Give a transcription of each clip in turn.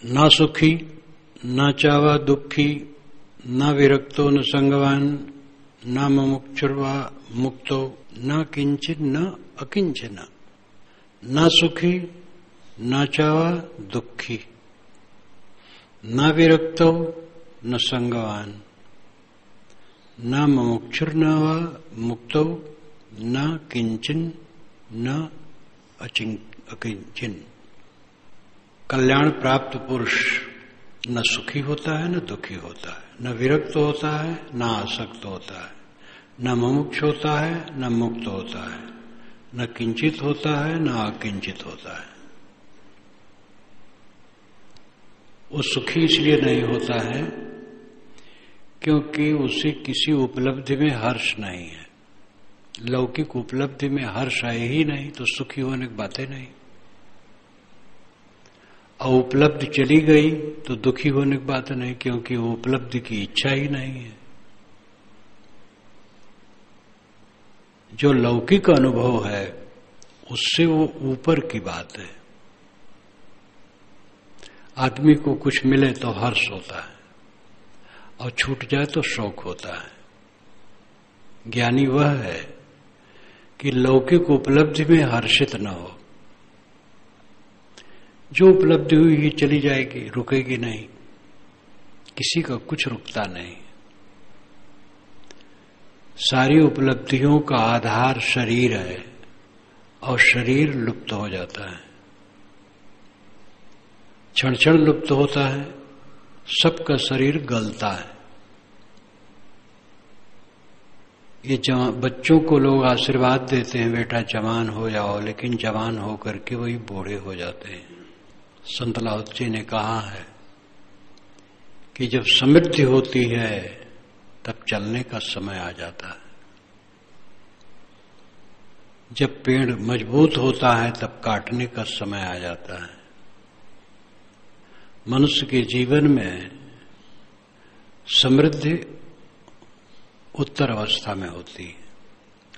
न सुखी न चावा दुखी न विरक्तो न संगवान न मुमुक्षुर्वा मुक्तो न किंचित न अकिंचन। न सुखी न चावा दुखी न विरक्तो न संगवान न मुमुक्षुर्न वा मुक्तो न किंचन न अकिंचन। कल्याण प्राप्त पुरुष न सुखी होता है न दुखी होता है, न विरक्त होता है न आसक्त होता है, न मुमुक्ष होता है न मुक्त होता है, न किंचित होता है न अकिंचित होता है। वो सुखी इसलिए नहीं होता है क्योंकि उसे किसी उपलब्धि में हर्ष नहीं है। लौकिक उपलब्धि में हर्ष है ही नहीं तो सुखी होने की बातें नहीं। और उपलब्धि चली गई तो दुखी होने की बात नहीं, क्योंकि वो उपलब्धि की इच्छा ही नहीं है। जो लौकिक अनुभव है उससे वो ऊपर की बात है। आदमी को कुछ मिले तो हर्ष होता है और छूट जाए तो शोक होता है। ज्ञानी वह है कि लौकिक उपलब्धि में हर्षित न हो। जो उपलब्धि हुई ही चली जाएगी, रुकेगी नहीं। किसी का कुछ रुकता नहीं। सारी उपलब्धियों का आधार शरीर है और शरीर लुप्त हो जाता है, क्षण क्षण लुप्त होता है। सबका शरीर गलता है। ये बच्चों को लोग आशीर्वाद देते हैं, बेटा जवान हो जाओ, लेकिन जवान होकर के वही बूढ़े हो जाते हैं। संत लाओ जी ने कहा है कि जब समृद्धि होती है तब चलने का समय आ जाता है। जब पेड़ मजबूत होता है तब काटने का समय आ जाता है। मनुष्य के जीवन में समृद्धि उत्तर अवस्था में होती है।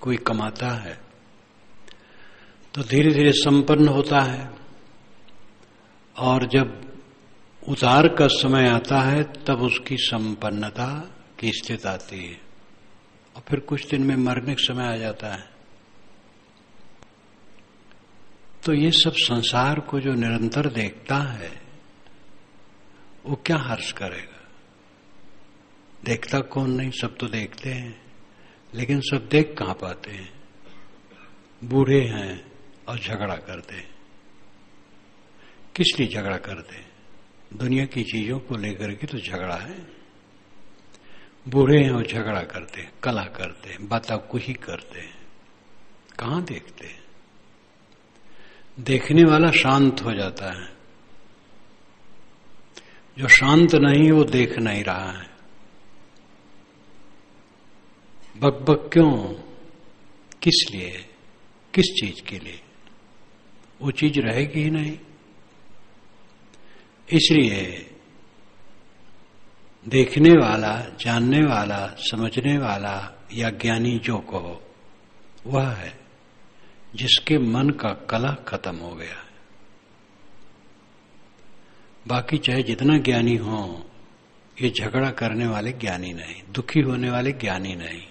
कोई कमाता है तो धीरे धीरे संपन्न होता है, और जब उतार का समय आता है तब उसकी संपन्नता की स्थिति आती है, और फिर कुछ दिन में मरने का समय आ जाता है। तो ये सब संसार को जो निरंतर देखता है वो क्या हर्ष करेगा। देखता कौन नहीं, सब तो देखते हैं, लेकिन सब देख कहां पाते हैं। बूढ़े हैं और झगड़ा करते हैं। किस लिए झगड़ा करते हैं? दुनिया की चीजों को लेकर के तो झगड़ा है। बूढ़े हैं और झगड़ा करते हैं, कला करते हैं, बाताकुही करते हैं। कहां देखते हैं? देखने वाला शांत हो जाता है। जो शांत नहीं वो देख नहीं रहा है। बक बक क्यों? किस लिए? किस चीज के लिए? वो चीज रहेगी ही नहीं। इसलिए देखने वाला, जानने वाला, समझने वाला या ज्ञानी जो कहो वह है जिसके मन का कला खत्म हो गया है। बाकी चाहे जितना ज्ञानी हो, ये झगड़ा करने वाले ज्ञानी नहीं, दुखी होने वाले ज्ञानी नहीं।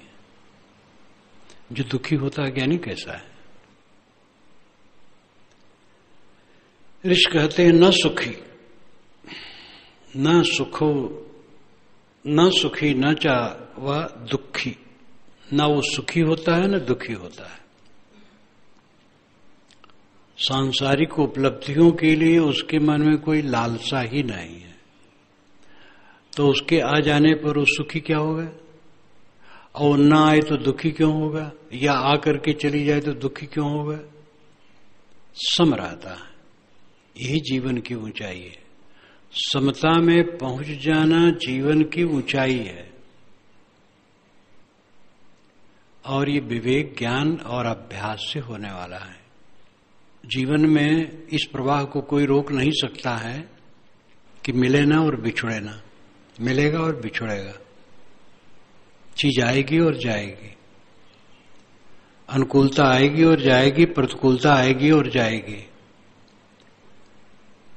जो दुखी होता है ज्ञानी कैसा है? ऋषि कहते हैं न सुखी न सुखो न सुखी न चा व दुखी। न वो सुखी होता है न दुखी होता है। सांसारिक उपलब्धियों के लिए उसके मन में कोई लालसा ही नहीं है, तो उसके आ जाने पर वो सुखी क्या होगा? और ना आए तो दुखी क्यों होगा? या आकर के चली जाए तो दुखी क्यों होगा? सम रहता है। यही जीवन की ऊंचाई है। समता में पहुंच जाना जीवन की ऊंचाई है। और ये विवेक, ज्ञान और अभ्यास से होने वाला है। जीवन में इस प्रवाह को कोई रोक नहीं सकता है कि मिले ना और बिछुड़े ना। मिलेगा और बिछुड़ेगा। चीज आएगी और जाएगी। अनुकूलता आएगी और जाएगी, प्रतिकूलता आएगी और जाएगी।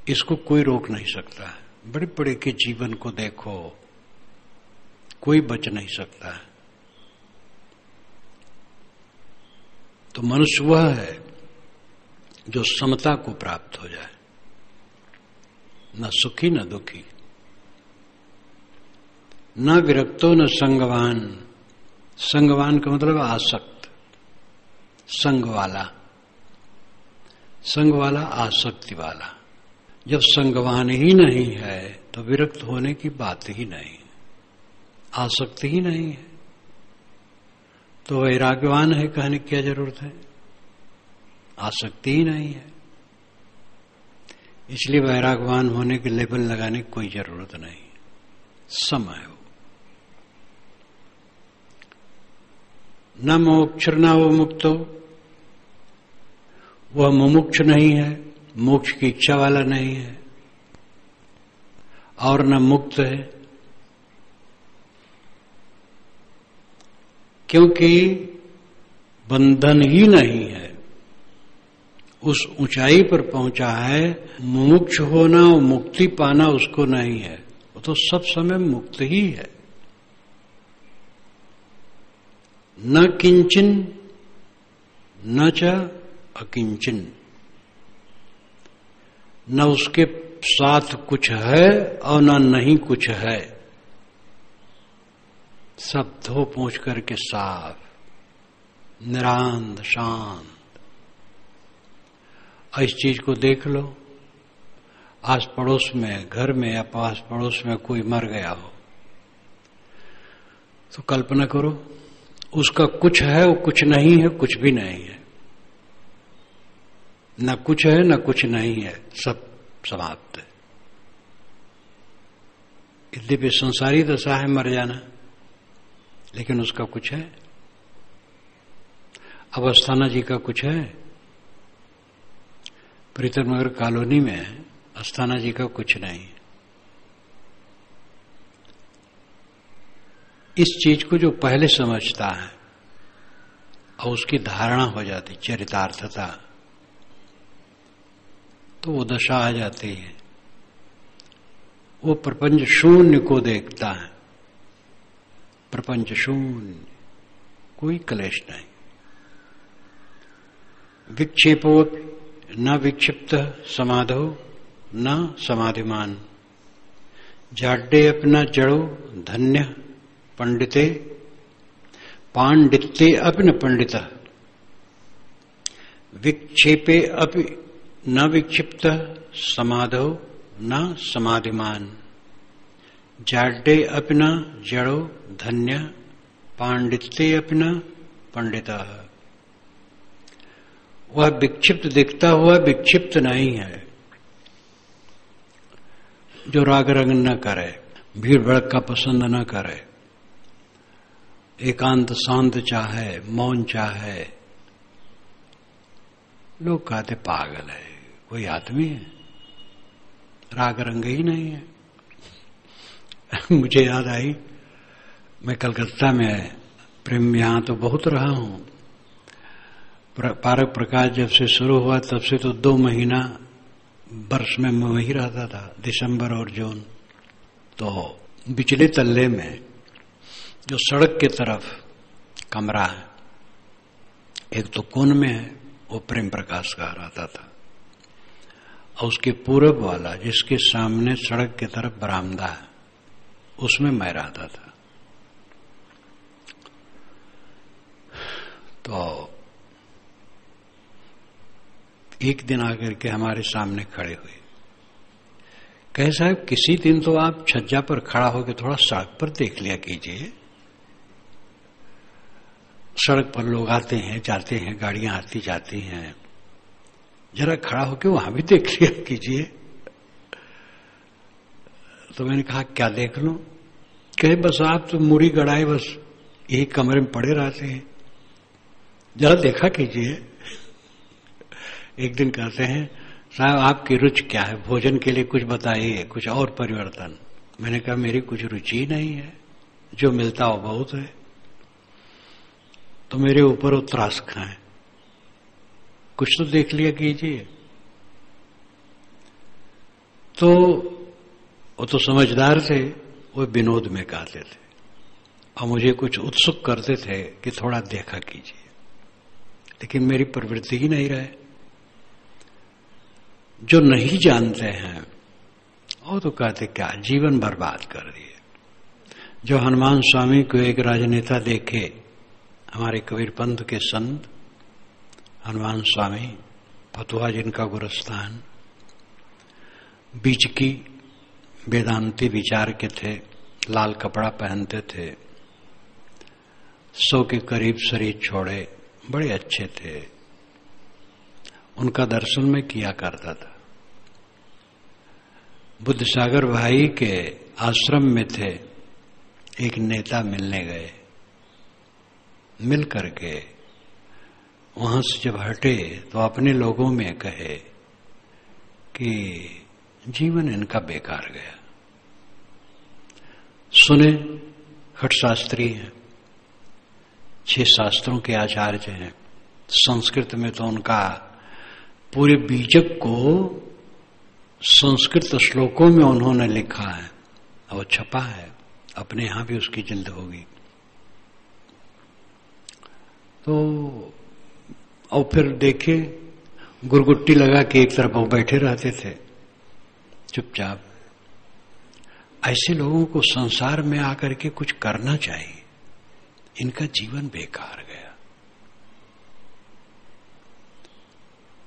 इसको कोई रोक नहीं सकता है। बड़े बड़े के जीवन को देखो, कोई बच नहीं सकता है। तो मनुष्य वह है जो समता को प्राप्त हो जाए, न सुखी न दुखी, न विरक्तो न संगवान। संगवान का मतलब आसक्त, संग वाला, संग वाला आसक्ति वाला। जब संगवान ही नहीं है तो विरक्त होने की बात ही नहीं, आसक्ति ही नहीं है तो वैराग्यवान है कहने की क्या जरूरत है? आसक्ति ही नहीं है, इसलिए वैराग्यवान होने के लेबल लगाने की कोई जरूरत नहीं। समय हो न मोक्ष न वो मुक्तो, वह मुमुक्ष नहीं है, मोक्ष की इच्छा वाला नहीं है, और न मुक्त है, क्योंकि बंधन ही नहीं है। उस ऊंचाई पर पहुंचा है, मुमुक्ष होना और मुक्ति पाना उसको नहीं है, वो तो सब समय मुक्त ही है। न किंचन न च अकिंचन, न उसके साथ कुछ है और न नहीं कुछ है, सब धो पहुंच करके साफ, निरांत, शांत। इस चीज को देख लो, आस पड़ोस में, घर में या पास पड़ोस में कोई मर गया हो तो कल्पना करो, उसका कुछ है वो कुछ नहीं है, कुछ भी नहीं है, न कुछ है न कुछ नहीं है, सब समाप्त है। यद्यपि संसारी दशा है मर जाना, लेकिन उसका कुछ है। अब अस्थाना जी का कुछ है, प्रीतम नगर कॉलोनी में अस्थाना जी का कुछ नहीं। इस चीज को जो पहले समझता है और उसकी धारणा हो जाती, चरितार्थता, तो वो दशा आ जाती है। वो प्रपंच शून्य को देखता है, प्रपंच शून्य, कोई क्लेश नहीं। विक्षेपो न विक्षिप्त समाधो न समाधिमान, जाड्डे अपना जड़ो धन्य पंडिते पांडित्ये अपि न पंडित, विक्षेपे अपि न विक्षिप्त समाधो न समाधिमान, जाड्डे अपि न जड़ो धन्य पांडित्ये अपि न पंडित। वह विक्षिप्त दिखता हुआ विक्षिप्त नहीं है, जो राग रंग न करे, भीड़ भड़का पसंद न करे, एकांत शांत चाहे, मौन चाहे। लोग कहते पागल है, कोई आदमी है, राग रंग ही नहीं है। मुझे याद आई, मैं कलकत्ता में प्रेम यहां तो बहुत रहा हूं, पारक प्रकाश जब से शुरू हुआ तब से तो 2 महीना वर्ष में मैं वहीं रहता था, दिसंबर और जून। तो बिचले तल्ले में जो सड़क के तरफ कमरा है, एक तो कोन में है, वो प्रेम प्रकाश का रहता था, और उसके पूरब वाला जिसके सामने सड़क के तरफ बरामदा है, उसमें मैं रहता था। तो एक दिन आकर के हमारे सामने खड़े हुए, कहे साहब किसी दिन तो आप छज्जा पर खड़ा होकर थोड़ा सड़क पर देख लिया कीजिए, सड़क पर लोग आते हैं जाते हैं, गाड़ियां आती जाती हैं, जरा खड़ा होकर वहां भी देख लिया कीजिए। तो मैंने कहा क्या देख लूं? कहे बस आप तो मुड़ी गड़ाए बस यही कमरे में पड़े रहते हैं, जरा देखा कीजिए। एक दिन कहते हैं साहब आपकी रुचि क्या है, भोजन के लिए कुछ बताइए, कुछ और परिवर्तन। मैंने कहा मेरी कुछ रुचि नहीं है, जो मिलता हो बहुत है। तो मेरे ऊपर वो त्रास खाएं, कुछ तो देख लिया कीजिए। तो वो तो समझदार थे, वो विनोद में कहते थे और मुझे कुछ उत्सुक करते थे कि थोड़ा देखा कीजिए, लेकिन मेरी प्रवृत्ति ही नहीं रहे। जो नहीं जानते हैं वो तो कहते क्या जीवन बर्बाद कर दिए। जो हनुमान स्वामी को एक राजनेता देखे, हमारे कबीर पंथ के संत हनुमान स्वामी, फतुहा जिनका गुरुस्थान, बीच की वेदांती विचार के थे, लाल कपड़ा पहनते थे, 100 के करीब शरीर छोड़े, बड़े अच्छे थे। उनका दर्शन मैं किया करता था। बुद्ध सागर भाई के आश्रम में थे, एक नेता मिलने गए, मिल करके वहां से जब हटे तो अपने लोगों में कहे कि जीवन इनका बेकार गया। सुने खट शास्त्री हैं, 6 शास्त्रों के आचार्य हैं। संस्कृत में तो उनका पूरे बीजक को संस्कृत श्लोकों में उन्होंने लिखा है और छपा है, अपने यहां भी उसकी जिल्द होगी। तो और फिर देखे गुरगुट्टी लगा के एक तरफ वो बैठे रहते थे चुपचाप। ऐसे लोगों को संसार में आकर के कुछ करना चाहिए, इनका जीवन बेकार गया।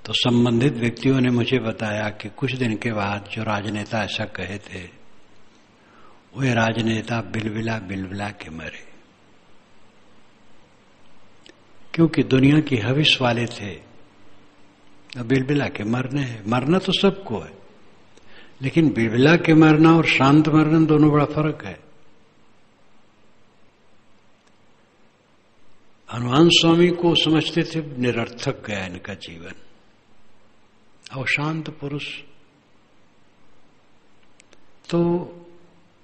तो संबंधित व्यक्तियों ने मुझे बताया कि कुछ दिन के बाद जो राजनेता ऐसा कहे थे, वे राजनेता बिलबिला बिलबिला के मरे, क्योंकि दुनिया की हविस वाले थे। बिलबिला के मरने हैं, मरना तो सबको है, लेकिन बिलबिला के मरना और शांत मरना दोनों बड़ा फर्क है। हनुमान स्वामी को समझते थे निरर्थक गया इनका जीवन, और शांत पुरुष तो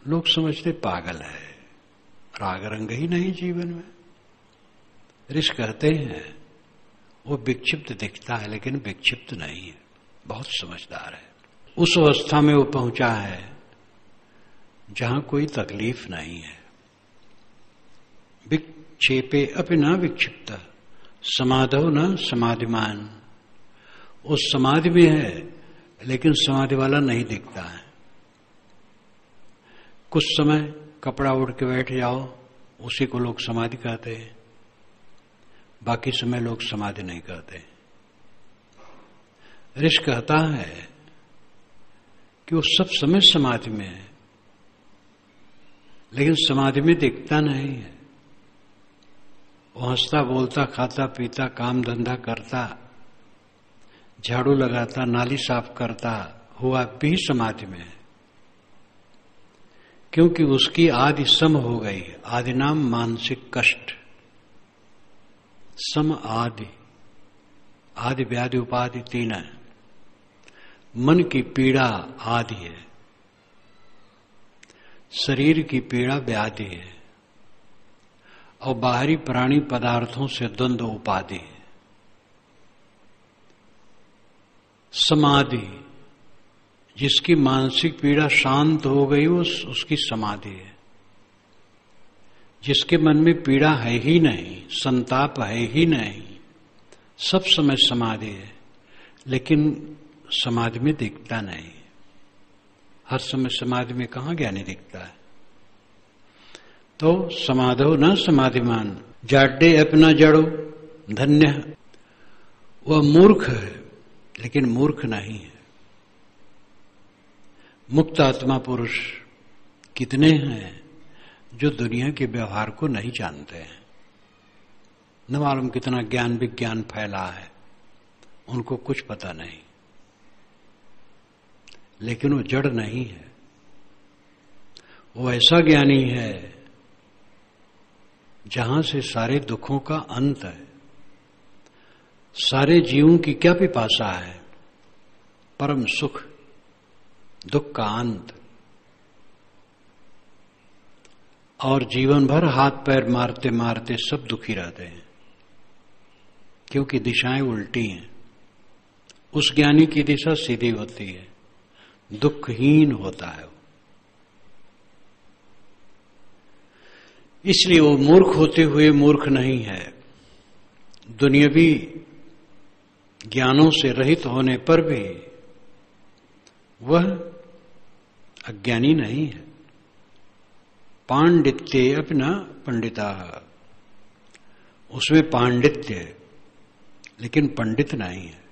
लोग समझते पागल है, राग रंग ही नहीं जीवन में। ऋषि कहते हैं वो विक्षिप्त दिखता है लेकिन विक्षिप्त नहीं है, बहुत समझदार है। उस अवस्था में वो पहुंचा है जहां कोई तकलीफ नहीं है। विक्षेपे अपि न विक्षिप्त समाधौ न समाधिमान। उस समाधि में है लेकिन समाधि वाला नहीं दिखता है। कुछ समय कपड़ा ओढ़ के बैठ जाओ, उसी को लोग समाधि कहते हैं, बाकी समय लोग समाधि नहीं कहते। ऋषि कहता है कि वो सब समय समाधि में है लेकिन समाधि में दिखता नहीं है। वो हंसता बोलता खाता पीता काम धंधा करता, झाड़ू लगाता, नाली साफ करता हुआ भी समाधि में है, क्योंकि उसकी आदि सम हो गई। आदि नाम मानसिक कष्ट, सम आदि, आदि व्याधि उपाधि 3 है। मन की पीड़ा आदि है, शरीर की पीड़ा व्याधि है, और बाहरी प्राणी पदार्थों से द्वंद्व उपाधि है। समाधि, जिसकी मानसिक पीड़ा शांत हो गई उसकी समाधि है। जिसके मन में पीड़ा है ही नहीं, संताप है ही नहीं, सब समय समाधि है, लेकिन समाधि में दिखता नहीं। हर समय समाधि में कहां ज्ञानी दिखता है। तो समाधो न समाधिमान, जाड्डे अपना जड़ो धन्य। वह मूर्ख है लेकिन मूर्ख नहीं है। मुक्त आत्मा पुरुष कितने हैं जो दुनिया के व्यवहार को नहीं जानते हैं। न मालूम कितना ज्ञान विज्ञान फैला है, उनको कुछ पता नहीं, लेकिन वो जड़ नहीं है। वो ऐसा ज्ञानी है जहां से सारे दुखों का अंत है। सारे जीवों की क्या पिपासा है? परम सुख, दुख का अंत। और जीवन भर हाथ पैर मारते मारते सब दुखी रहते हैं, क्योंकि दिशाएं उल्टी हैं। उस ज्ञानी की दिशा सीधी होती है, दुखहीन होता है। इसलिए वो मूर्ख होते हुए मूर्ख नहीं है। दुनियावी ज्ञानों से रहित होने पर भी वह अज्ञानी नहीं है। पांडित्य अपना पंडिता, उसमें पांडित्य है लेकिन पंडित नहीं है।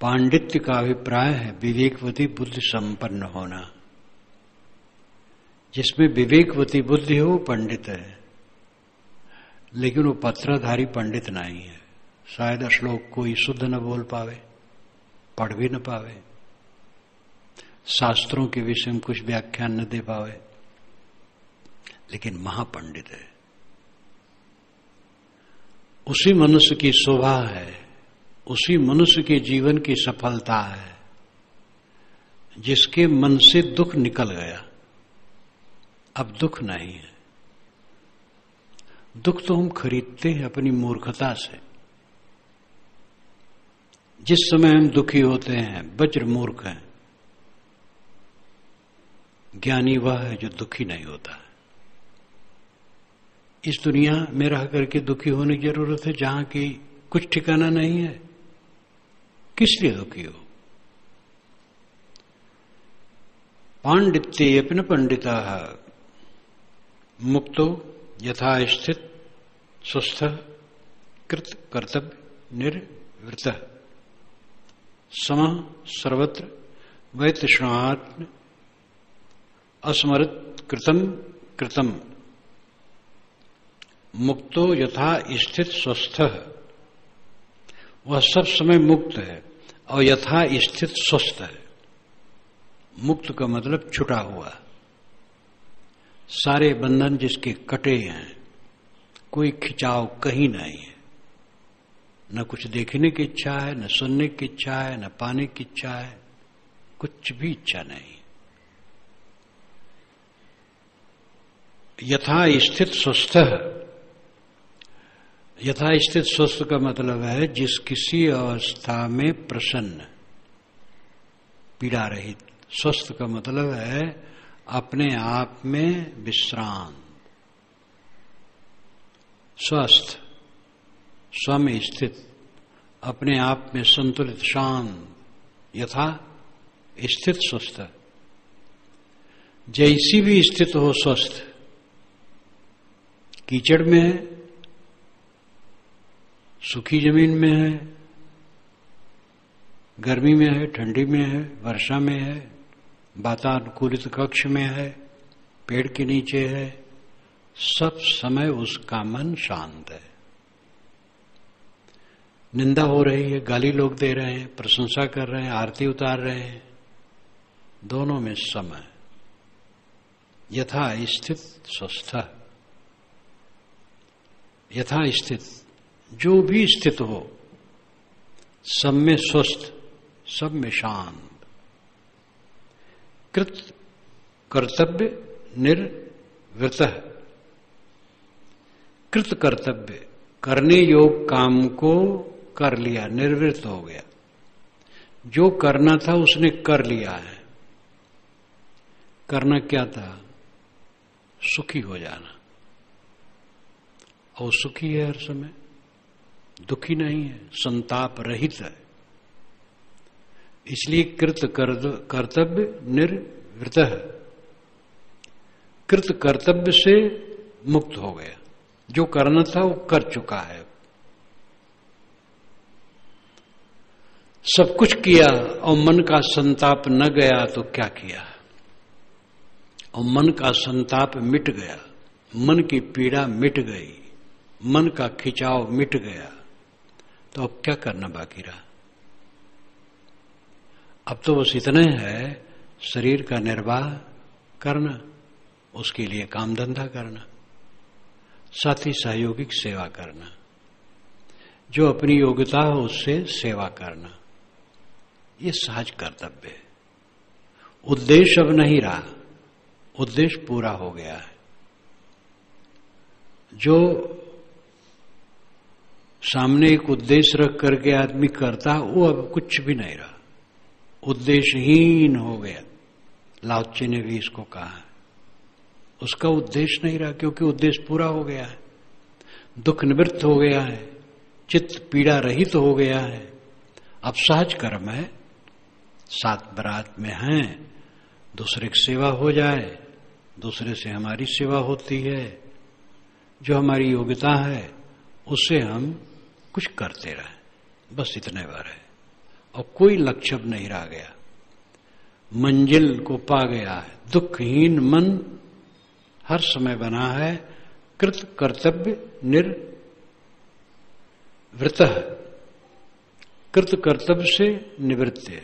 पांडित्य का अभिप्राय है विवेकवती बुद्धि संपन्न होना। जिसमें विवेकवती बुद्धि हो पंडित है, लेकिन वो पत्राधारी पंडित नहीं है। शायद श्लोक कोई शुद्ध न बोल पावे, पढ़ भी न पावे, शास्त्रों के विषय में कुछ व्याख्यान न दे पावे, लेकिन महापंडित है। उसी मनुष्य की शोभा है, उसी मनुष्य के जीवन की सफलता है जिसके मन से दुख निकल गया। अब दुख नहीं है। दुख तो हम खरीदते हैं अपनी मूर्खता से। जिस समय हम दुखी होते हैं वज्र मूर्ख हैं। ज्ञानी वह है जो दुखी नहीं होता है। इस दुनिया में रह करके दुखी होने की जरूरत है जहां की कुछ ठिकाना नहीं है। किस लिए दुखी हो? पांडित्य अपने पंडिता मुक्तो यथा स्थित स्वस्थ कृत कर्तव्य निर्वृत सम सर्वत्र वैतृष्णात्म अस्मरत कृतम कृतम। मुक्तो यथा स्थित स्वस्थ, वह सब समय मुक्त है और यथा स्थित स्वस्थ है। मुक्त का मतलब छुटा हुआ, सारे बंधन जिसके कटे हैं, कोई खिंचाव कहीं नहीं है। न कुछ देखने की इच्छा है, न सुनने की इच्छा है, न पाने की इच्छा है, कुछ भी इच्छा नहीं। यथा स्थित स्वस्थ, यथा स्थित स्वस्थ का मतलब है जिस किसी अवस्था में प्रसन्न, पीड़ा रहित। स्वस्थ का मतलब है अपने आप में विश्रांत, स्वस्थ, स्व में स्थित, अपने आप में संतुलित, शांत। यथा स्थित स्वस्थ, जैसी भी स्थित हो स्वस्थ। कीचड़ में है, सूखी जमीन में है, गर्मी में है, ठंडी में है, वर्षा में है, वातानुकूलित कक्ष में है, पेड़ के नीचे है, सब समय उसका मन शांत है। निंदा हो रही है, गाली लोग दे रहे हैं, प्रशंसा कर रहे हैं, आरती उतार रहे हैं, दोनों में समय। यथा स्थित स्वस्थ, यथा स्थित, जो भी स्थित हो, सब में स्वस्थ, सब में शांत। कृत कर्तव्य निर्वृत, कृत कर्तव्य, करने योग काम को कर लिया, निर्वृत्त हो गया। जो करना था उसने कर लिया है। करना क्या था? सुखी हो जाना। और सुखी है हर समय, दुखी नहीं है, संताप रहित है। इसलिए कृत कर्तव्य निर्वृत है। कृत कर्तव्य से मुक्त हो गया। जो करना था वो कर चुका है। सब कुछ किया और मन का संताप न गया तो क्या किया? और मन का संताप मिट गया, मन की पीड़ा मिट गई, मन का खिंचाव मिट गया, तो अब क्या करना बाकी रहा? अब तो बस इतने है, शरीर का निर्वाह करना, उसके लिए काम धंधा करना, साथ ही सहयोगिक सेवा करना, जो अपनी योग्यता हो उससे सेवा करना, ये सहज कर्तव्य है। उद्देश्य अब नहीं रहा, उद्देश्य पूरा हो गया है। जो सामने एक उद्देश्य रख करके आदमी करता, वो अब कुछ भी नहीं रहा। उद्देश्यहीन हो गया। लाओ त्से ने भी इसको कहा है। उसका उद्देश्य नहीं रहा, क्योंकि उद्देश्य पूरा हो गया है, दुख निवृत्त हो गया है, चित्त पीड़ा रहित हो गया है। अब सहज कर्म है, सात बरात में हैं, दूसरे की सेवा हो जाए, दूसरे से हमारी सेवा होती है, जो हमारी योग्यता है उससे हम कुछ करते रहे, बस इतने बार है। और कोई लक्ष्य नहीं रह गया, मंजिल को पा गया है। दुखहीन मन हर समय बना है कृत कर्तव्य निर्वृत। कृत कर्तव्य से निवृत्त है।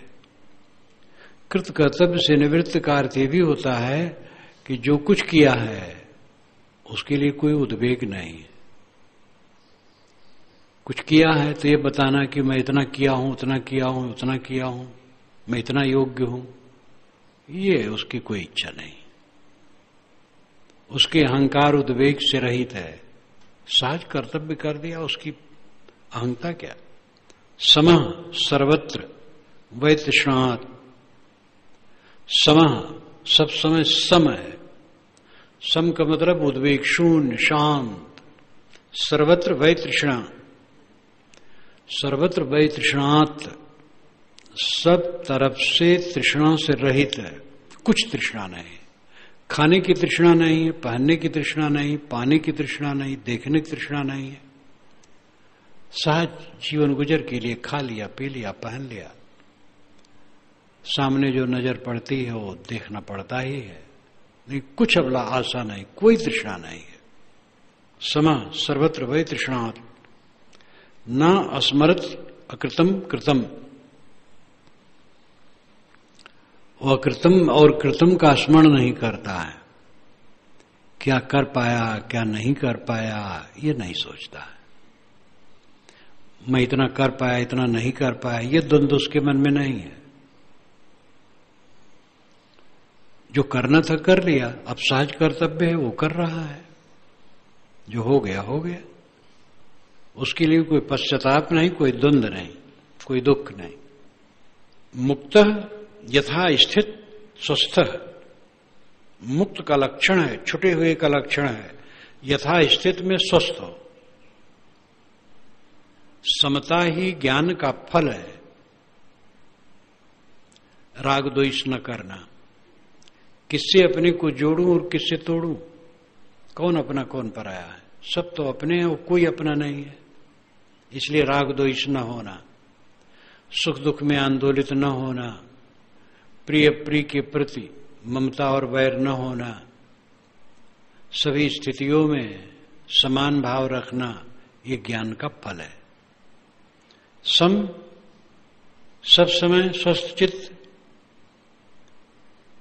कृत कर्तव्य से निवृत्त का अर्थ भी होता है कि जो कुछ किया है उसके लिए कोई उद्वेग नहीं है। कुछ किया है तो ये बताना कि मैं इतना किया हूं, उतना किया हूं, उतना किया हूं, मैं इतना योग्य हूं, ये उसकी कोई इच्छा नहीं। उसके अहंकार उद्वेग से रहित है, सहज कर्तव्य कर दिया, उसकी अहंता क्या। समः सर्वत्र वै तृष्णात्। समः सब समय सम है। सम का मतलब उद्वेग शून्य, शांत। सर्वत्र वै तृष्णा, सर्वत्र वै तृष्णात्, सब तरफ से तृष्णा से रहित है। कुछ तृष्णा नहीं, खाने की तृष्णा नहीं है, पहनने की तृष्णा नहीं, पानी की तृष्णा नहीं, देखने की तृष्णा नहीं है। सहज जीवन गुजर के लिए खा लिया, पी लिया, पहन लिया, सामने जो नजर पड़ती है वो देखना पड़ता ही है, नहीं कुछ अबला आशा नहीं, कोई तृष्णा नहीं है। समा सर्वत्र वै तृष्णात् न अस्मरत अकृतम कृतम। वो अकृतम और कृतम का स्मरण नहीं करता है, क्या कर पाया क्या नहीं कर पाया ये नहीं सोचता है। मैं इतना कर पाया, इतना नहीं कर पाया, ये द्वंद्व उसके मन में नहीं है। जो करना था कर लिया, अब सहज कर्तव्य है वो कर रहा है, जो हो गया हो गया। उसके लिए कोई पश्चाताप नहीं, कोई द्वंद्व नहीं, कोई दुख नहीं। मुक्त यथा स्थित स्वस्थ। मुक्त का लक्षण है, छुटे हुए का लक्षण है, यथा स्थित में स्वस्थ हो। समता ही ज्ञान का फल है। राग द्वेष न करना। किससे अपने को जोड़ूं और किससे तोड़ूं? कौन अपना कौन पराया है? सब तो अपने हैं, वो कोई अपना नहीं है। इसलिए राग द्वेष न होना, सुख दुख में आंदोलित न होना, प्रिय प्रिय के प्रति ममता और वैर न होना, सभी स्थितियों में समान भाव रखना, ये ज्ञान का फल है। सम सब समय स्वस्थ चित्त,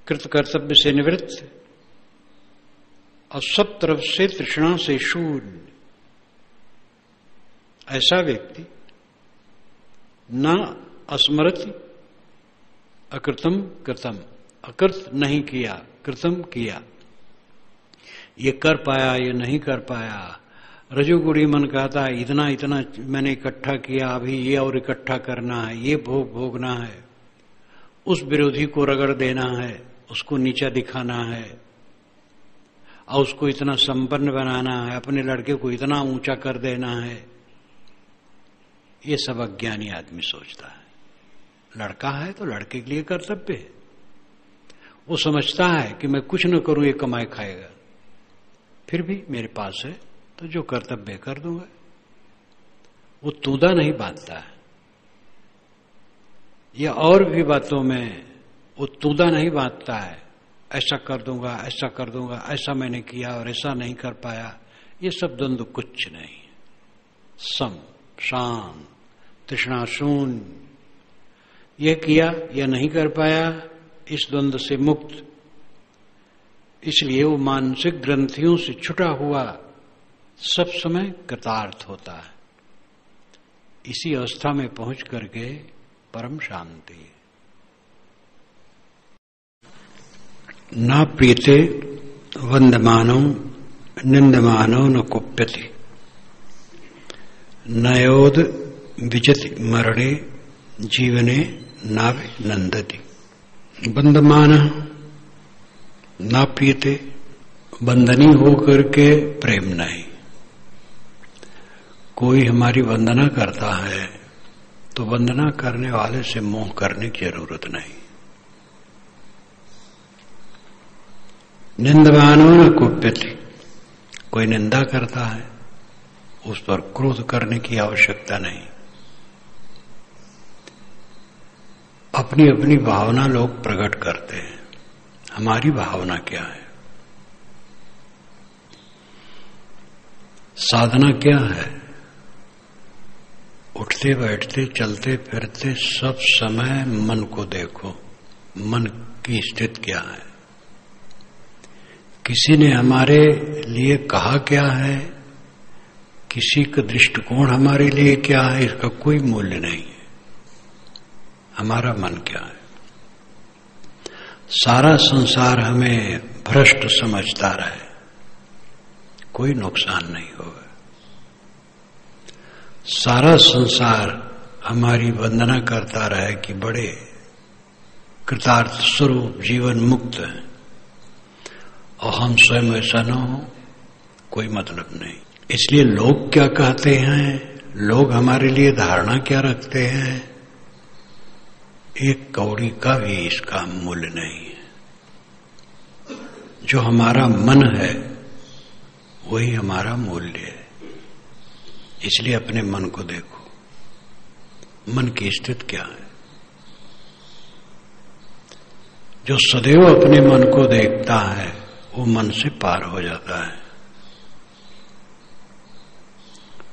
कृत कर्तव्य से निवृत्त और सब तरफ से तृष्णा से शून्य, ऐसा व्यक्ति न अस्मरति अकृतम कृतम। अकृत नहीं किया, कृतम किया। ये कर पाया, ये नहीं कर पाया। रजोगुणी मन कहता है इतना इतना मैंने इकट्ठा किया, अभी ये और इकट्ठा करना है, ये भोग भोगना है, उस विरोधी को रगड़ देना है, उसको नीचा दिखाना है और उसको इतना संपन्न बनाना है, अपने लड़के को इतना ऊंचा कर देना है। ये सब अज्ञानी आदमी सोचता है। लड़का है तो लड़के के लिए कर्तव्य है। वो समझता है कि मैं कुछ न करूं ये कमाए खाएगा, फिर भी मेरे पास है तो जो कर्तव्य कर दूंगा। वो तूदा नहीं बांधता है, या और भी बातों में वो तूदा नहीं बांधता है। ऐसा कर दूंगा, ऐसा कर दूंगा, ऐसा मैंने किया और ऐसा नहीं कर पाया, ये सब द्वंद्व कुछ नहीं। सम शांत तृष्णा शून्य, यह किया या नहीं कर पाया, इस द्वंद्व से मुक्त। इसलिए वो मानसिक ग्रंथियों से छुटा हुआ सब समय कृतार्थ होता है। इसी अवस्था में पहुंच करके परम शांति। न प्रीते वंदमानो निंदमानो न कुप्यति, नयोद विजति मरणे जीवने नावे नंदति। बंधमान ना पीते, बंधनी होकर के प्रेम नहीं। कोई हमारी वंदना करता है तो वंदना करने वाले से मोह करने की जरूरत नहीं। निंदमानो न कुप्यति, कोई निंदा करता है उस पर क्रोध करने की आवश्यकता नहीं। अपनी अपनी भावना लोग प्रकट करते हैं, हमारी भावना क्या है? साधना क्या है? उठते बैठते चलते फिरते सब समय मन को देखो, मन की स्थिति क्या है। किसी ने हमारे लिए कहा क्या है, किसी का दृष्टिकोण हमारे लिए क्या है, इसका कोई मूल्य नहीं है। हमारा मन क्या है? सारा संसार हमें भ्रष्ट समझता रहे, कोई नुकसान नहीं होगा। सारा संसार हमारी वंदना करता रहे कि बड़े कृतार्थ स्वरूप जीवन मुक्त है, और हम स्वयं ऐसा न हो, कोई मतलब नहीं। इसलिए लोग क्या कहते हैं, लोग हमारे लिए धारणा क्या रखते हैं, एक कौड़ी का भी इसका मूल्य नहीं है। जो हमारा मन है वही हमारा मूल्य है। इसलिए अपने मन को देखो, मन की स्थिति क्या है। जो सदैव अपने मन को देखता है वो मन से पार हो जाता है।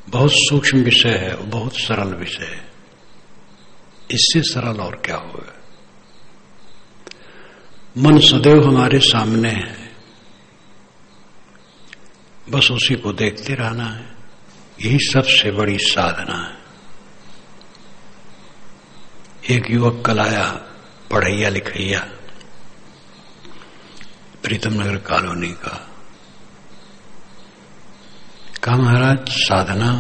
बहुत सूक्ष्म विषय है, बहुत सरल विषय है। इससे सरल और क्या होगा। मन सदैव हमारे सामने है, बस उसी को देखते रहना है। यही सबसे बड़ी साधना है। एक युवक कल आया, पढ़ैया लिखैया, प्रीतम नगर कॉलोनी का। कहा महाराज साधना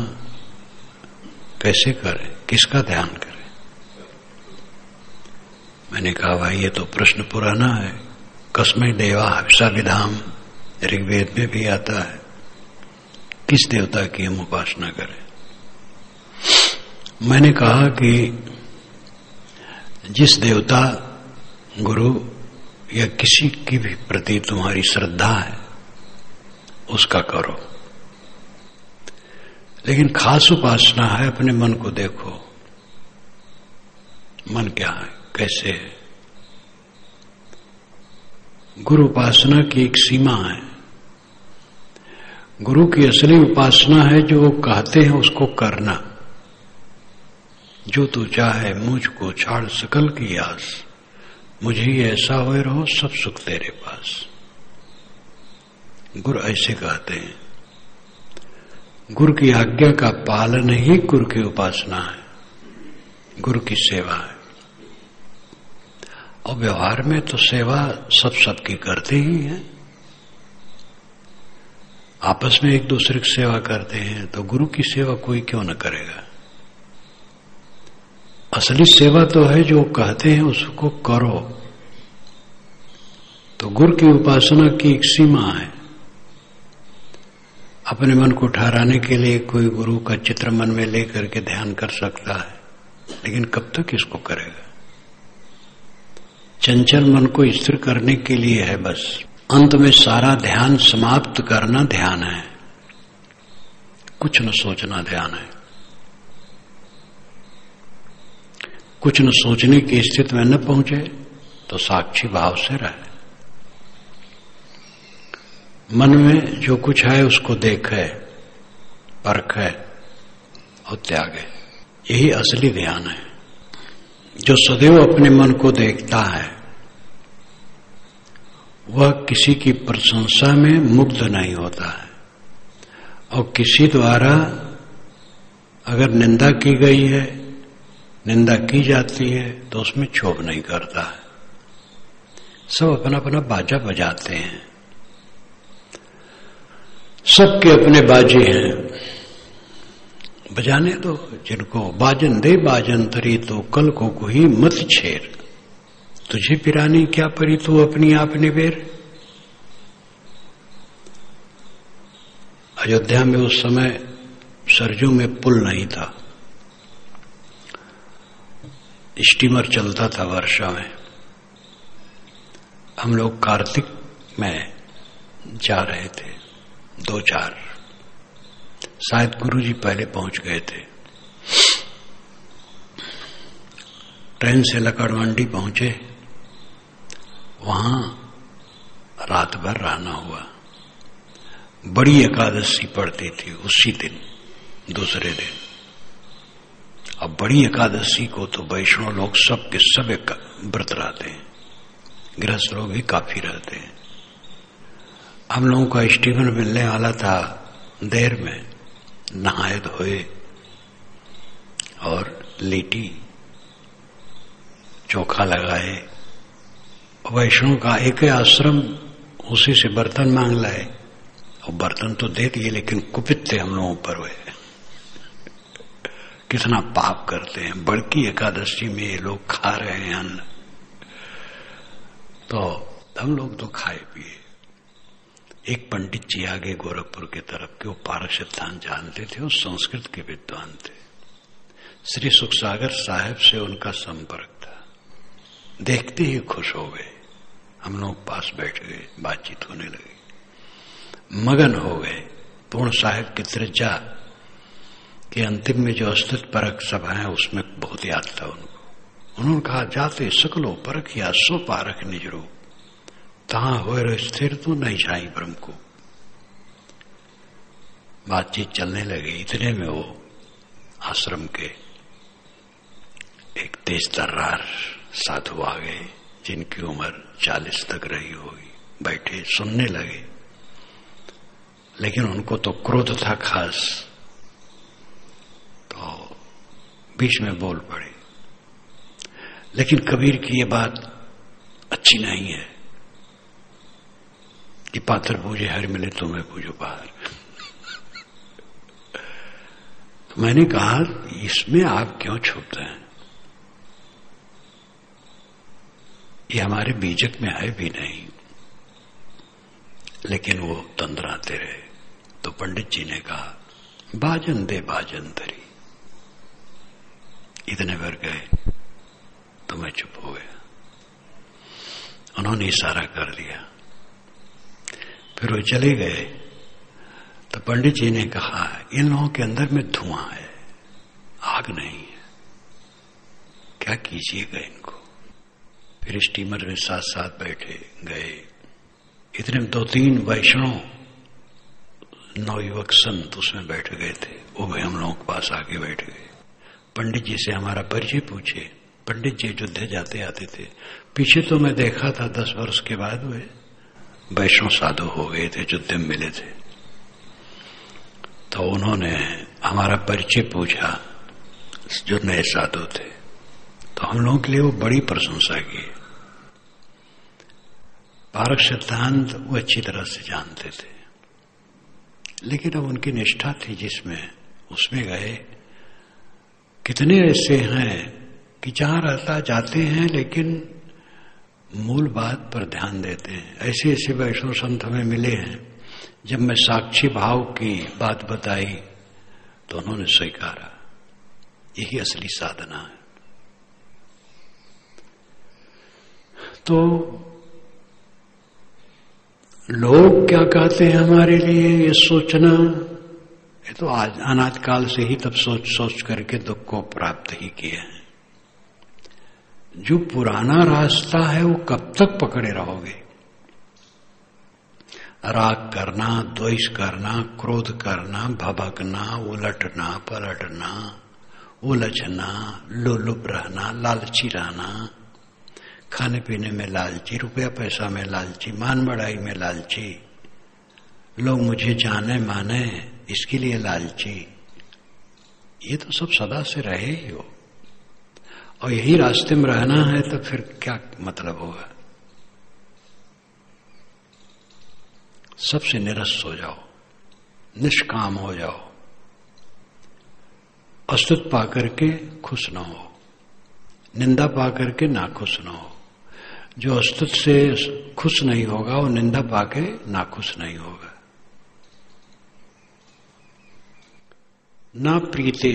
कैसे करें, किसका ध्यान करें? मैंने कहा भाई ये तो प्रश्न पुराना है। कस्मै देवा हविषा विधाम, ऋग्वेद में भी आता है। किस देवता की हम उपासना करें? मैंने कहा कि जिस देवता, गुरु या किसी की भी प्रति तुम्हारी श्रद्धा है उसका करो, लेकिन खास उपासना है अपने मन को देखो। मन क्या है, कैसे है? गुरु उपासना की एक सीमा है। गुरु की असली उपासना है जो वो कहते हैं उसको करना। जो तू चाहे मुझको छाड़ सकल की आस, मुझे ही ऐसा हुए रहो सब सुख तेरे पास। गुरु ऐसे कहते हैं। गुरु की आज्ञा का पालन ही गुरु की उपासना है, गुरु की सेवा है। और व्यवहार में तो सेवा सब सबकी करते ही हैं। आपस में एक दूसरे की सेवा करते हैं, तो गुरु की सेवा कोई क्यों न करेगा। असली सेवा तो है जो कहते हैं उसको करो। तो गुरु की उपासना की एक सीमा है। अपने मन को ठहराने के लिए कोई गुरु का चित्र मन में लेकर के ध्यान कर सकता है, लेकिन कब तक इसको करेगा। चंचल मन को स्थिर करने के लिए है बस। अंत में सारा ध्यान समाप्त करना ध्यान है, कुछ न सोचना ध्यान है। कुछ न सोचने की स्थिति में न पहुंचे तो साक्षी भाव से रहे। मन में जो कुछ है उसको देखे, परखे और त्यागे। यही असली ध्यान है। जो सदैव अपने मन को देखता है वह किसी की प्रशंसा में मुग्ध नहीं होता है, और किसी द्वारा अगर निंदा की गई है, निंदा की जाती है तो उसमें क्षोभ नहीं करता है। सब अपना अपना बाजा बजाते हैं, सबके अपने बाजे हैं। बजाने दो जिनको, बाजन दे बाजन तरी तो कल को कोई मत छेर, तुझे पिरानी क्या परी तू अपनी आप निबेर। अयोध्या में उस समय सरजू में पुल नहीं था, स्टीमर चलता था वर्षा में। हम लोग कार्तिक में जा रहे थे, 2-4, शायद गुरुजी पहले पहुंच गए थे। ट्रेन से लकड़मंडी पहुंचे, वहां रात भर रहना हुआ। बड़ी एकादशी पड़ती थी उसी दिन, दूसरे दिन। अब बड़ी एकादशी को तो वैष्णव लोग सब के सब व्रत रहते हैं, गृहस्थ लोग भी काफी रहते हैं। हम लोगों का स्टीमर मिलने वाला था देर में, नहाए धोए और लिट्टी चोखा लगाए। वैष्णव का एक आश्रम, उसी से बर्तन मांग लाए और बर्तन तो दे दिए, लेकिन कुपित थे हम लोगों पर। वे कितना पाप करते हैं, बड़की एकादशी में ये लोग खा रहे हैं अन्न, तो हम लोग तो खाए पिए। एक पंडित जी आगे गोरखपुर की तरफ के, वो पारक सिद्धांत जानते थे, वो संस्कृत के विद्वान थे। श्री सुखसागर साहब से उनका संपर्क था, देखते ही खुश हो गए। हम लोग पास बैठ गए, बातचीत होने लगी, मगन हो गए। पूर्ण साहब की त्रिज्या के अंतिम में जो अस्तित्व परक सभा है, उसमें बहुत याद था उनको। उन्होंने कहा, जाते सकलो परख या सो पारख निज रूप, तहां हो स्थिर तो नहीं छाई ब्रह्म को। बातचीत चलने लगी, इतने में वो आश्रम के एक तेज तर्रार साधु आ गए, जिनकी उम्र 40 तक रही होगी। बैठे सुनने लगे, लेकिन उनको तो क्रोध था खास, तो बीच में बोल पड़े। लेकिन कबीर की ये बात अच्छी नहीं है कि पात्र पूजे हर मिले तुम्हें पूजो बाहर। तो मैंने कहा, इसमें आप क्यों छुपते हैं, ये हमारे बीजक में है भी नहीं। लेकिन वो तंद्राते रहे। तो पंडित जी ने कहा, बाजन दे बाजन तरी। इतने भर गए तो मैं चुप हो गया। उन्होंने इशारा कर दिया, फिर वो चले गए। तो पंडित जी ने कहा, इन लोगों के अंदर में धुआं है, आग नहीं है, क्या कीजिएगा इनको। फिर स्टीमर में साथ साथ बैठे गए। इतने में 2-3 वैष्णव नवयुवक संत उसमें बैठ गए थे, वो भी हम लोगों के पास आके बैठ गए। पंडित जी से हमारा परिचय पूछे। पंडित जी अयोध्या जाते आते थे, पीछे तो मैं देखा था 10 वर्ष के बाद वे वैष्णव साधु हो गए थे, अयोध्या में मिले थे। तो उन्होंने हमारा परिचय पूछा, जो नए साधु थे, तो हम लोगों के लिए वो बड़ी प्रशंसा की। पारक सिद्धांत वो अच्छी तरह से जानते थे, लेकिन अब उनकी निष्ठा थी जिसमें, उसमें गए। कितने ऐसे हैं कि जहां रहता जाते हैं, लेकिन मूल बात पर ध्यान देते हैं। ऐसे ऐसे वैष्णव संत हमें मिले हैं, जब मैं साक्षी भाव की बात बताई तो उन्होंने स्वीकारा। यही असली साधना है। तो लोग क्या कहते हैं हमारे लिए, ये सोचना, ये तो आज अनादिकाल से ही तब सोच सोच करके दुख को प्राप्त ही किए हैं। जो पुराना रास्ता है वो कब तक पकड़े रहोगे। राग करना, द्वेष करना, क्रोध करना, भभकना, उलटना पलटना, उलझना, लोलुप रहना, लालची रहना, खाने पीने में लालची, रुपया पैसा में लालची, मान बढ़ाई में लालची, लोग मुझे जाने माने इसके लिए लालची। ये तो सब सदा से रहे ही हो, और यही रास्ते में रहना है तो फिर क्या मतलब होगा। सबसे निरस्त हो जाओ, निष्काम हो जाओ, अस्तुत पाकर के खुश न हो, निंदा पाकर के ना खुश न हो। जो अस्तुत से खुश नहीं होगा वो निंदा पाके ना खुश नहीं होगा। ना प्रीते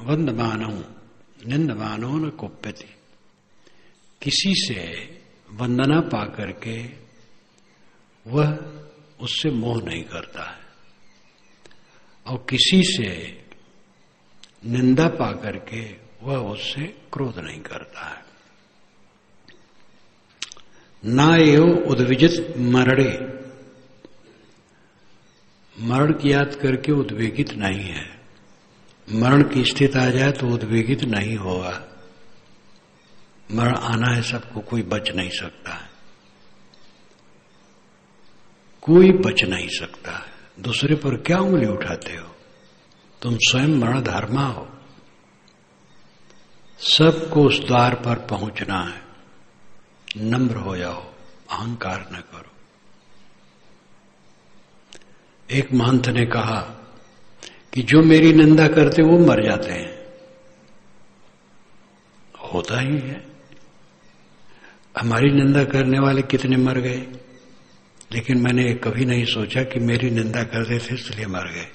वंदमानो निंदमानो न कुप्यति। किसी से वंदना पाकर के वह उससे मोह नहीं करता है, और किसी से निंदा पाकर के वह उससे क्रोध नहीं करता है। ना एव उद्विजित मरणे, मरण की याद करके उद्वेगित नहीं है। मरण की स्थिति आ जाए तो उद्वेगित नहीं होगा। मरण आना है सबको, कोई बच नहीं सकता है, कोई बच नहीं सकता है। दूसरे पर क्या उंगली उठाते हो? तुम स्वयं मरण धर्मा हो। सबको उस द्वार पर पहुंचना है। नम्र हो जाओ, अहंकार न करो। एक महंत ने कहा कि जो मेरी निंदा करते वो मर जाते हैं। होता ही है, हमारी निंदा करने वाले कितने मर गए, लेकिन मैंने कभी नहीं सोचा कि मेरी निंदा करते थे इसलिए मर गए।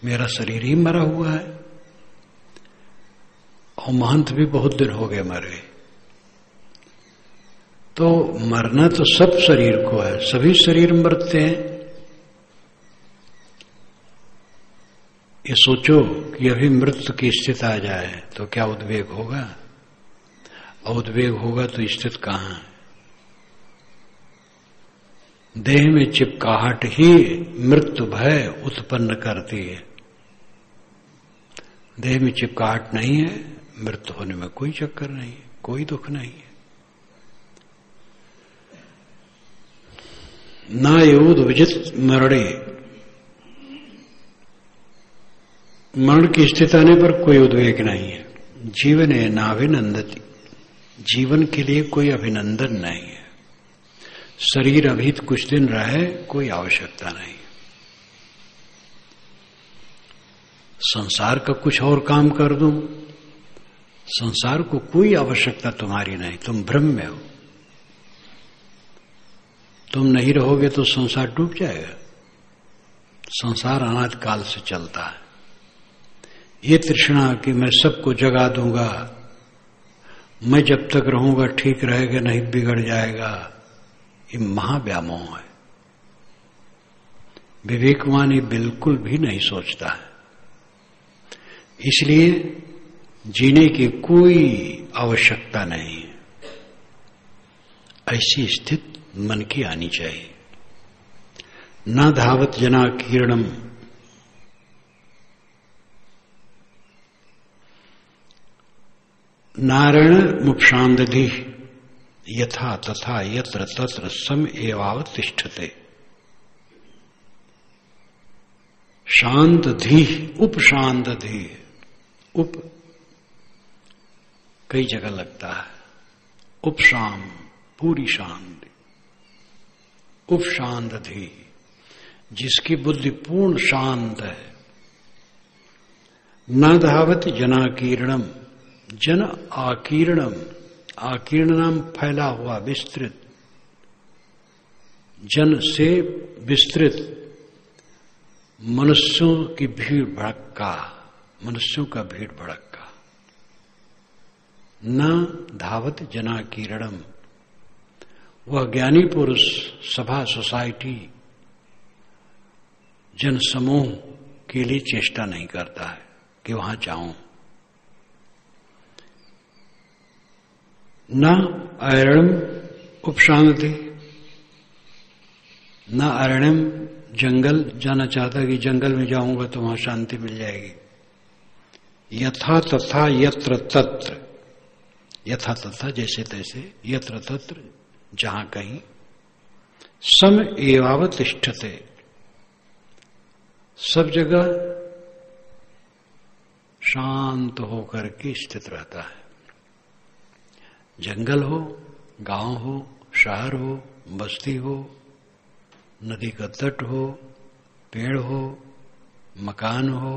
मेरा शरीर ही मरा हुआ है, और महंत भी बहुत दिन हो गए मर गए। तो मरना तो सब शरीर को है, सभी शरीर मरते हैं। ये सोचो कि अभी मृत्यु की स्थिति आ जाए तो क्या उद्वेग होगा? और उद्वेग होगा तो स्थिति कहां है? देह में चिपकाहट ही मृत्यु भय उत्पन्न करती है। देह में चिपकाहट नहीं है, मृत्यु होने में कोई चक्कर नहीं है, कोई दुख नहीं है। ना योद विजित मरणे, मरण की स्थिति आने पर कोई उद्वेग नहीं है। जीवन है नाभिनंदति, जीवन के लिए कोई अभिनंदन नहीं है। शरीर अभी कुछ दिन रहे, कोई आवश्यकता नहीं। संसार का कुछ और काम कर दूं, संसार को कोई आवश्यकता तुम्हारी नहीं। तुम भ्रम में हो, तुम नहीं रहोगे तो संसार डूब जाएगा। संसार अनादि काल से चलता है। ये तृष्णा कि मैं सबको जगा दूंगा, मैं जब तक रहूंगा ठीक रहेगा, नहीं बिगड़ जाएगा, ये महाव्यामोह है। विवेकवान ये बिल्कुल भी नहीं सोचता है। इसलिए जीने की कोई आवश्यकता नहीं है। ऐसी स्थिति मन की आनी चाहिए। न धावत जना किरणम, नारायण मुपशांदधि यथा तथा यत्र तत्र सम एवावत तिष्ठते। शांतधि उपशांतधि, उप कई जगह लगता है, उपशाम पूरी शांति। उपशांतधि जिसकी बुद्धि पूर्ण शांत है। न धावत जनाकीर्णम, जन आकीर्णम, आकीर्णम फैला हुआ विस्तृत, जन से विस्तृत मनुष्यों की भीड़ भड़का, मनुष्यों का भीड़ भड़का। न धावत जनाकीर्णम, वह ज्ञानी पुरुष सभा सोसाइटी जन समूह के लिए चेष्टा नहीं करता है कि वहां जाऊं। न अरण्यम उपशांति, न अरण्यम जंगल जाना चाहता कि जंगल में जाऊंगा तो वहां शांति मिल जाएगी। यथा तथा यत्र तत्र, यथा तथा जैसे तैसे, यत्र तत्र जहां कहीं, सम एवावत तिष्ठते, सब जगह शांत होकर के स्थित रहता है। जंगल हो, गांव हो, शहर हो, बस्ती हो, नदी का तट हो, पेड़ हो, मकान हो,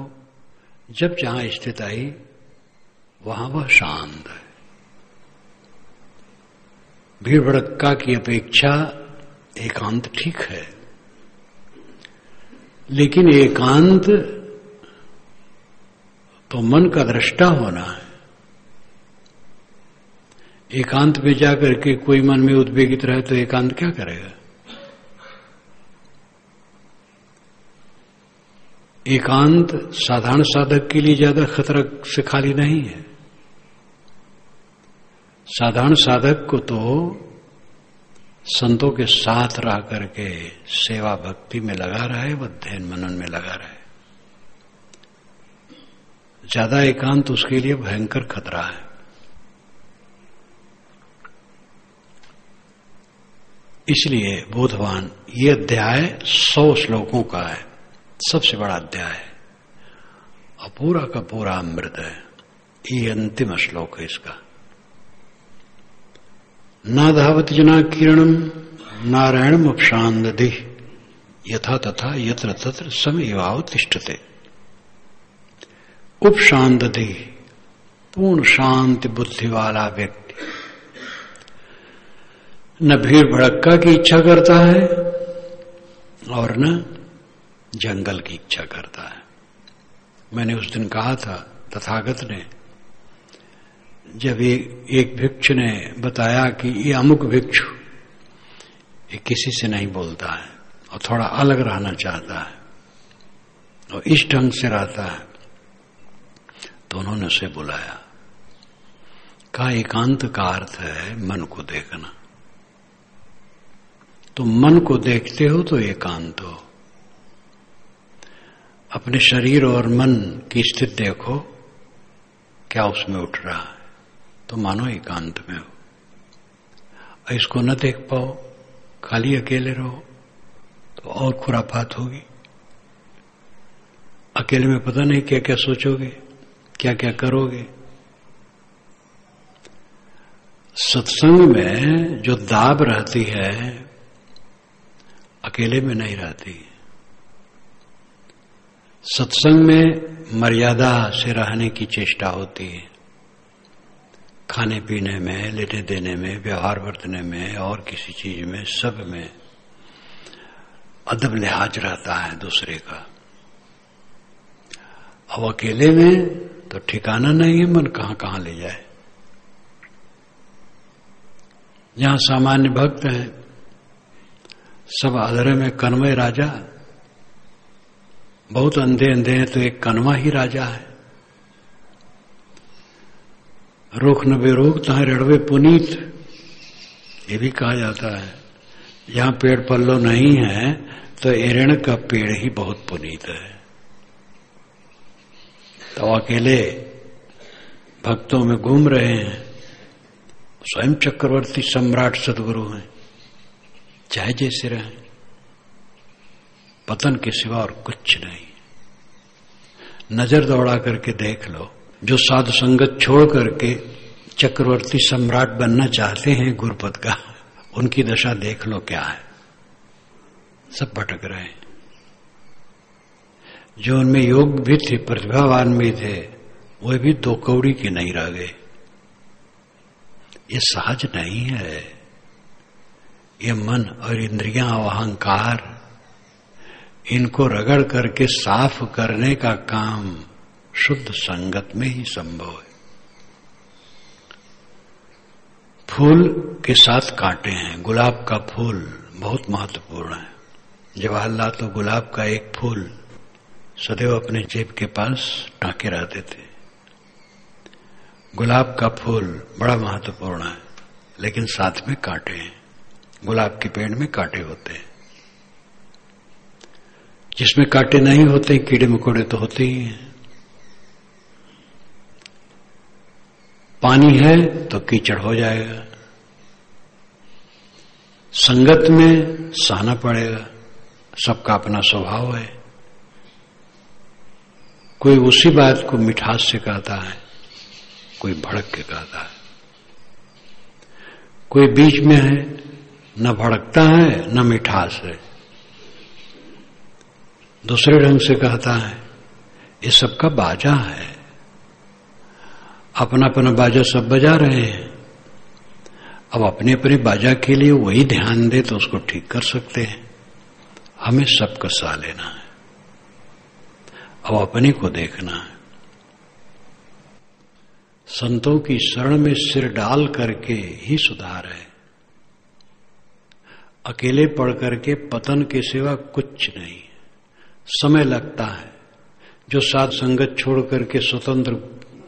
जब जहां स्थित आई वहां वह शांत है। भीड़ भड़क्का की अपेक्षा एकांत ठीक है, लेकिन एकांत तो मन का दृष्टा होना है। एकांत में जाकर के कोई मन में उद्वेगित रहे तो एकांत क्या करेगा? एकांत साधारण साधक के लिए ज्यादा खतरा से खाली नहीं है। साधारण साधक को तो संतों के साथ रह करके सेवा भक्ति में लगा रहे, व ध्यान मनन में लगा रहे। ज्यादा एकांत उसके लिए भयंकर खतरा है। इसलिए बोधवान ये अध्याय 100 श्लोकों का है, सबसे बड़ा अध्याय है और पूरा का पूरा अमृत है। ये अंतिम श्लोक है इसका। न धावत जना किरणम नारायणम उपशांदधि यथा तथा यत्र तत्र समएवावतिष्ठते। उपशांदधि पूर्ण शांति बुद्धि वाला व्यक्ति न भीड़ भड़क्का की इच्छा करता है और न जंगल की इच्छा करता है। मैंने उस दिन कहा था, तथागत ने जब एक भिक्षु ने बताया कि ये अमुक भिक्षु ये किसी से नहीं बोलता है और थोड़ा अलग रहना चाहता है और इस ढंग से रहता है, तो उन्होंने उसे बुलाया, कहा एकांत का अर्थ है मन को देखना। तुम मन को देखते हो तो एकांत हो। अपने शरीर और मन की स्थिति देखो, क्या उसमें उठ रहा है, तो मानो एकांत में हो। इसको न देख पाओ, खाली अकेले रहो तो और खुराफात होगी। अकेले में पता नहीं क्या क्या सोचोगे, क्या क्या करोगे। सत्संग में जो दाब रहती है अकेले में नहीं रहती। सत्संग में मर्यादा से रहने की चेष्टा होती है, खाने पीने में, लेने देने में, व्यवहार बरतने में और किसी चीज में, सब में अदब लिहाज रहता है दूसरे का। अब अकेले में तो ठिकाना नहीं है, मन कहां कहां ले जाए। जहां सामान्य भक्त हैं, सब आदरे में कन्वय राजा, बहुत अंधे अंधे हैं तो एक कन्वा ही राजा है। रोक न बेरोक तहां रणवे पुनीत, ये भी कहा जाता है। जहां पेड़ पल्लो नहीं है तो एरण का पेड़ ही बहुत पुनीत है। तो अकेले भक्तों में घूम रहे हैं, स्वयं चक्रवर्ती सम्राट सदगुरु हैं, चाहे जैसे रहें, पतन के सिवा और कुछ नहीं। नजर दौड़ा करके देख लो, जो साधु संगत छोड़ करके चक्रवर्ती सम्राट बनना चाहते हैं गुरुपद का, उनकी दशा देख लो क्या है। सब भटक रहे हैं। जो उनमें योग भी थे, प्रतिभावान भी थे, वे भी 2 कौड़ी के नहीं रह गए। ये सहज नहीं है। ये मन और इंद्रियां और अहंकार, इनको रगड़ करके साफ करने का काम शुद्ध संगत में ही संभव है। फूल के साथ कांटे हैं। गुलाब का फूल बहुत महत्वपूर्ण है। जवाहरलाल तो गुलाब का एक फूल सदैव अपने जेब के पास टाके रहते थे। गुलाब का फूल बड़ा महत्वपूर्ण है, लेकिन साथ में कांटे हैं। गुलाब के पेड़ में कांटे होते हैं। जिसमें कांटे नहीं होते, कीड़े मकोड़े तो होते ही हैं। पानी है तो कीचड़ हो जाएगा। संगत में सहना पड़ेगा, सबका अपना स्वभाव है। कोई उसी बात को मिठास से कहता है, कोई भड़क के कहता है, कोई बीच में है, न भड़कता है न मिठास है, दूसरे ढंग से कहता है। ये सबका बाजा है, अपना अपना बाजा सब बजा रहे हैं। अब अपने अपने बाजा के लिए वही ध्यान दे तो उसको ठीक कर सकते हैं। हमें सबका सा लेना है, अब अपने को देखना है। संतों की शरण में सिर डाल करके ही सुधार है। अकेले पढ़ करके पतन के सिवा कुछ नहीं। समय लगता है। जो साध संगत छोड़ करके स्वतंत्र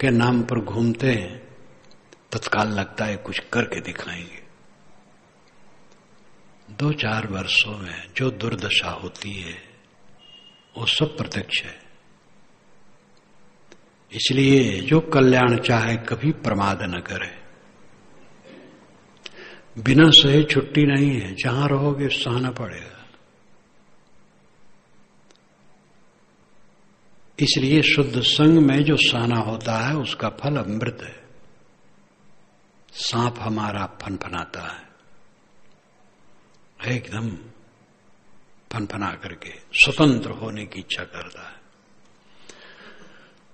के नाम पर घूमते हैं, तत्काल लगता है कुछ करके दिखाएंगे। 2-4 वर्षों में जो दुर्दशा होती है वो सब प्रत्यक्ष है। इसलिए जो कल्याण चाहे कभी प्रमाद न करे। बिना सहे छुट्टी नहीं है, जहां रहोगे सहना पड़ेगा। इसलिए शुद्ध संग में जो सहना होता है उसका फल अमृत है। सांप हमारा फनफनाता है, एकदम फनफना करके स्वतंत्र होने की इच्छा करता है,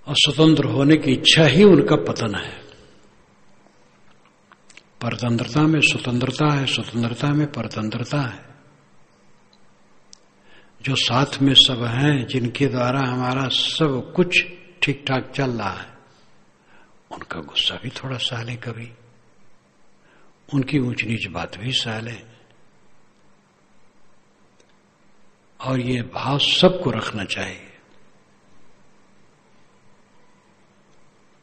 और स्वतंत्र होने की इच्छा ही उनका पतन है। परतंत्रता में स्वतंत्रता है, स्वतंत्रता में परतंत्रता है। जो साथ में सब हैं, जिनके द्वारा हमारा सब कुछ ठीक ठाक चल रहा है, उनका गुस्सा भी थोड़ा सह लें, कभी उनकी ऊंच नीच बात भी सह लें। और ये भाव सबको रखना चाहिए।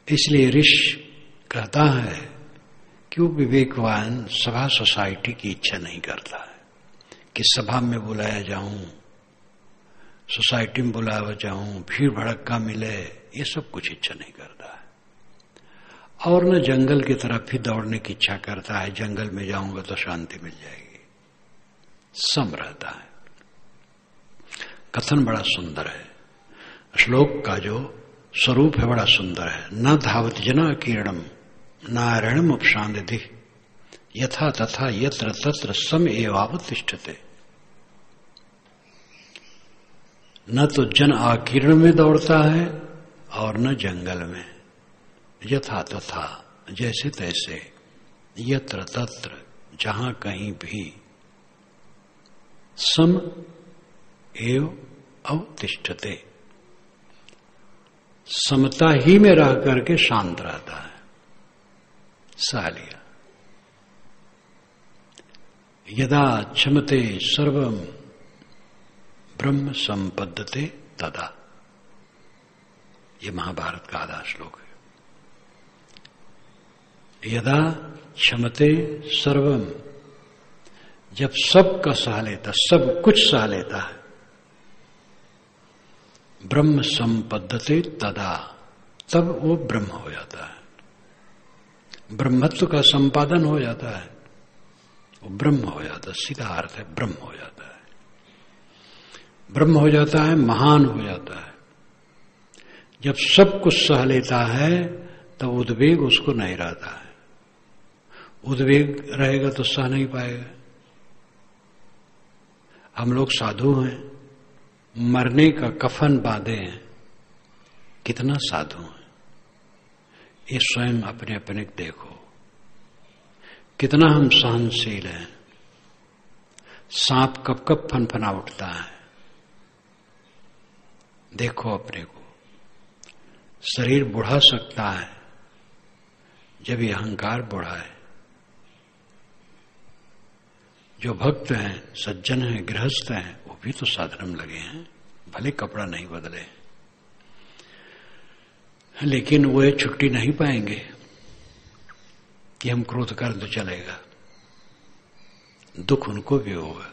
इसलिए ऋषि कहता है कि वो विवेकवान सभा सोसाइटी की इच्छा नहीं करता है कि सभा में बुलाया जाऊं, सोसाइटी में बुलाया जाऊं, भीड़ भड़क्का मिले, ये सब कुछ इच्छा नहीं करता है। और न जंगल की तरफ ही दौड़ने की इच्छा करता है, जंगल में जाऊंगा तो शांति मिल जाएगी। सम रहता है। कथन बड़ा सुंदर है, श्लोक का जो स्वरूप है बड़ा सुंदर है। न धावत जना किरणम नारायणम उपशांति यथा तथा यत्र तत्र सम एवावतिष्ठते। न तो जन आकिरण में दौड़ता है और न जंगल में, यथा तथा जैसे तैसे, यत्र तत्र जहां कहीं भी, सम एव अवतिष्ठते समता ही में रह करके शांत रहता है। सह लिया। यदा क्षमते सर्वम ब्रह्म संपद्यते तदा, ये महाभारत का आधा श्लोक है। यदा क्षमते सर्वम, जब सब का सह लेता, सब कुछ सह लेता है, ब्रह्म संपद्यते तदा, तब वो ब्रह्म हो जाता है। ब्रह्मत्व का संपादन हो जाता है, वो ब्रह्म हो जाता है। सीधा अर्थ है ब्रह्म हो जाता है। ब्रह्म हो जाता है, महान हो जाता है। जब सब कुछ सह लेता है तब उद्वेग उसको नहीं रहता है। उद्वेग रहेगा तो सह नहीं पाएगा। हम लोग साधु हैं, मरने का कफन बांधे हैं, कितना साधु हैं। ये स्वयं अपने अपने देखो, कितना हम सहनशील हैं। सांप कब कब फनफना उठता है, देखो अपने को। शरीर बुढ़ा सकता है जब ये अहंकार बुढ़ा है। जो भक्त हैं, सज्जन हैं, गृहस्थ हैं, वो भी तो साधन में लगे हैं, भले कपड़ा नहीं बदले, लेकिन वो छुट्टी नहीं पाएंगे कि हम क्रोध कर तो चलेगा। दुख उनको भी होगा।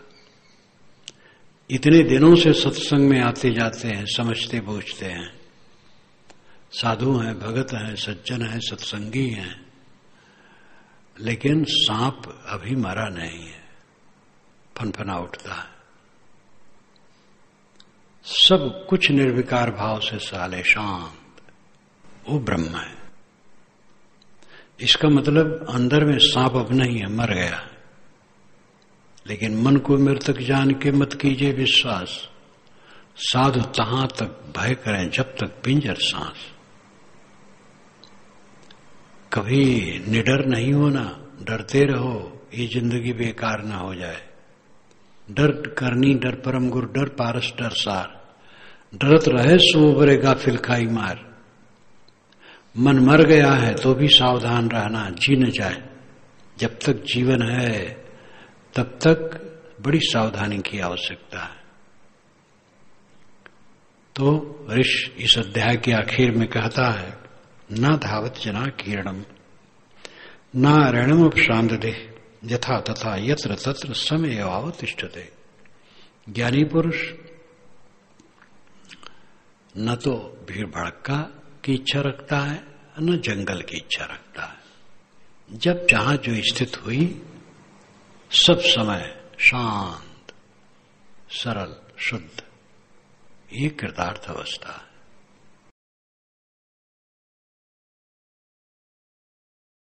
इतने दिनों से सत्संग में आते जाते हैं, समझते बूझते हैं, साधु हैं, भगत हैं, सज्जन हैं, सत्संगी हैं, लेकिन सांप अभी मरा नहीं है, फनफना उठता है। सब कुछ निर्विकार भाव से साले शांत, वो ब्रह्म है। इसका मतलब अंदर में सांप अब नहीं है, मर गया। लेकिन मन को मृतक जान के मत कीजिए विश्वास, साधु तहां तक भय करें जब तक पिंजर सांस। कभी निडर नहीं होना, डरते रहो, ये जिंदगी बेकार ना हो जाए। डर करनी डर परम गुरु, डर पारस डर सार। डरत रहे सो उबरे गाफिल खाई मार। मन मर गया है तो भी सावधान रहना, जी न जाए। जब तक जीवन है तब तक बड़ी सावधानी की आवश्यकता है। तो ऋष इस अध्याय के आखिर में कहता है, न धावत जना किरणम नारायणम उपशांदते यथा तथा यत्र तत्र समय अवतिष्ठते। ज्ञानी पुरुष न तो भीड़ भड़का की इच्छा रखता है, न जंगल की इच्छा रखता है। जब जहां जो स्थित हुई सब समय शांत, सरल, शुद्ध, ये कृतार्थ अवस्था है।